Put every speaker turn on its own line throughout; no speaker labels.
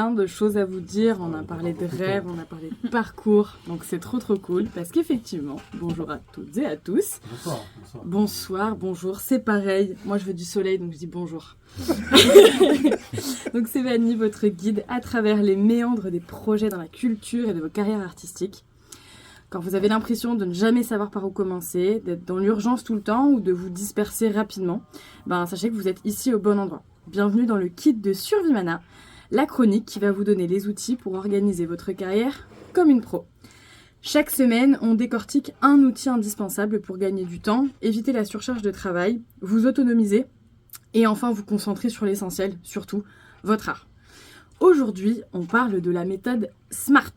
Plein de choses à vous dire, on a parlé de rêves, on a parlé de parcours, donc c'est trop cool, parce qu'effectivement, bonjour à toutes et à tous. Bonsoir, bonjour, c'est pareil, moi je veux du soleil, donc je dis bonjour. Donc c'est Vanny, votre guide à travers les méandres des projets dans la culture et de vos carrières artistiques. Quand vous avez l'impression de ne jamais savoir par où commencer, d'être dans l'urgence tout le temps ou de vous disperser rapidement, sachez que vous êtes ici au bon endroit. Bienvenue dans le kit de Survie-Mana, la chronique qui va vous donner les outils pour organiser votre carrière comme une pro. Chaque semaine, on décortique un outil indispensable pour gagner du temps, éviter la surcharge de travail, vous autonomiser et enfin vous concentrer sur l'essentiel, surtout votre art. Aujourd'hui, on parle de la méthode SMART.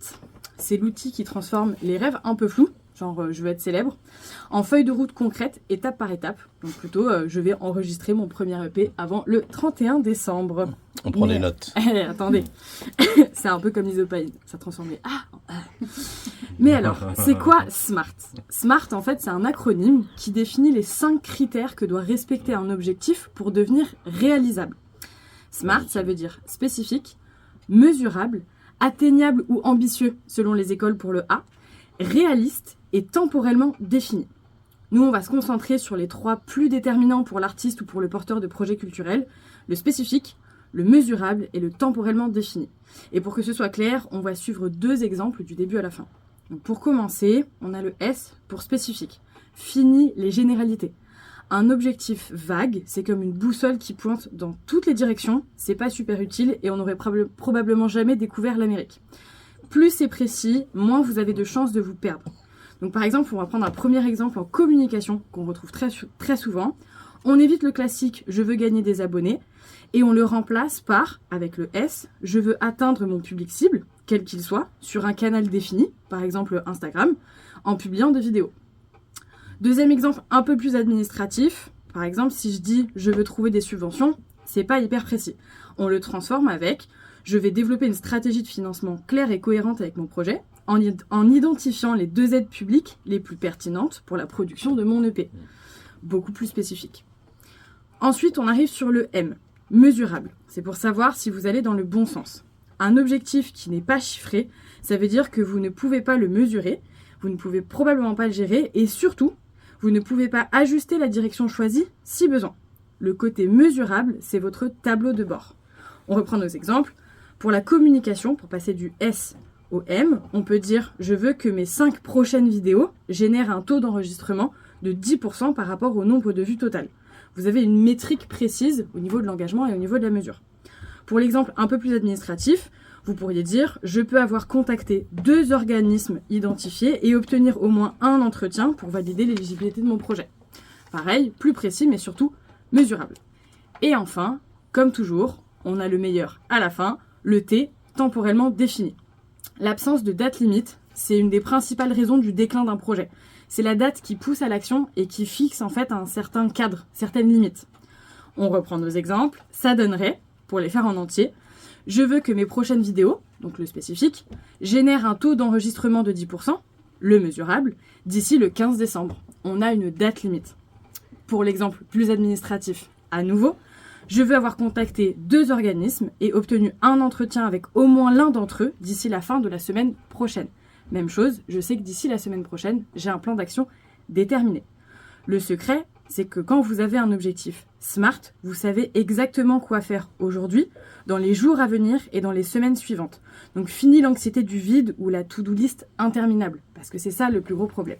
C'est l'outil qui transforme les rêves un peu flous, genre je veux être célèbre, en feuille de route concrète, étape par étape. Donc plutôt, je vais enregistrer mon premier EP avant le 31 décembre.
On prend des notes.
Attendez, c'est un peu comme l'isopaïne, ça transforme les Mais alors, c'est quoi SMART? SMART, en fait, c'est un acronyme qui définit les 5 critères que doit respecter un objectif pour devenir réalisable. SMART, ça veut dire spécifique, mesurable, atteignable ou ambitieux selon les écoles pour le A, réaliste et temporellement défini. Nous, on va se concentrer sur les 3 plus déterminants pour l'artiste ou pour le porteur de projet culturel, le spécifique, le mesurable et le temporellement défini. Et pour que ce soit clair, on va suivre 2 exemples du début à la fin. Donc pour commencer, on a le S pour spécifique. Fini les généralités. Un objectif vague, c'est comme une boussole qui pointe dans toutes les directions, c'est pas super utile et on n'aurait probablement jamais découvert l'Amérique. Plus c'est précis, moins vous avez de chances de vous perdre. Donc par exemple, on va prendre un premier exemple en communication qu'on retrouve très souvent. On évite le classique « je veux gagner des abonnés » et on le remplace par, avec le S, « je veux atteindre mon public cible », quel qu'il soit, sur un canal défini, par exemple Instagram, en publiant des vidéos. Deuxième exemple un peu plus administratif, par exemple si je dis « je veux trouver des subventions », c'est pas hyper précis. On le transforme avec « je vais développer une stratégie de financement claire et cohérente avec mon projet », en identifiant les 2 aides publiques les plus pertinentes pour la production de mon EP. Beaucoup plus spécifique. Ensuite, on arrive sur le M, mesurable. C'est pour savoir si vous allez dans le bon sens. Un objectif qui n'est pas chiffré, ça veut dire que vous ne pouvez pas le mesurer, vous ne pouvez probablement pas le gérer et surtout, vous ne pouvez pas ajuster la direction choisie si besoin. Le côté mesurable, c'est votre tableau de bord. On reprend nos exemples. Pour la communication, pour passer du S au M, on peut dire « je veux que mes 5 prochaines vidéos génèrent un taux d'enregistrement de 10% par rapport au nombre de vues totales ». Vous avez une métrique précise au niveau de l'engagement et au niveau de la mesure. Pour l'exemple un peu plus administratif, vous pourriez dire « je peux avoir contacté 2 organismes identifiés et obtenir au moins un entretien pour valider l'éligibilité de mon projet ». Pareil, plus précis mais surtout mesurable. Et enfin, comme toujours, on a le meilleur à la fin, le T, temporellement défini. L'absence de date limite, c'est une des principales raisons du déclin d'un projet. C'est la date qui pousse à l'action et qui fixe en fait un certain cadre, certaines limites. On reprend nos exemples, ça donnerait, pour les faire en entier, je veux que mes prochaines vidéos, donc le spécifique, génèrent un taux d'enregistrement de 10%, le mesurable, d'ici le 15 décembre. On a une date limite. Pour l'exemple plus administratif, à nouveau, je veux avoir contacté 2 organismes et obtenu un entretien avec au moins l'un d'entre eux d'ici la fin de la semaine prochaine. Même chose, je sais que d'ici la semaine prochaine, j'ai un plan d'action déterminé. Le secret, c'est que quand vous avez un objectif SMART, vous savez exactement quoi faire aujourd'hui, dans les jours à venir et dans les semaines suivantes. Donc fini l'anxiété du vide ou la to-do list interminable, parce que c'est ça le plus gros problème.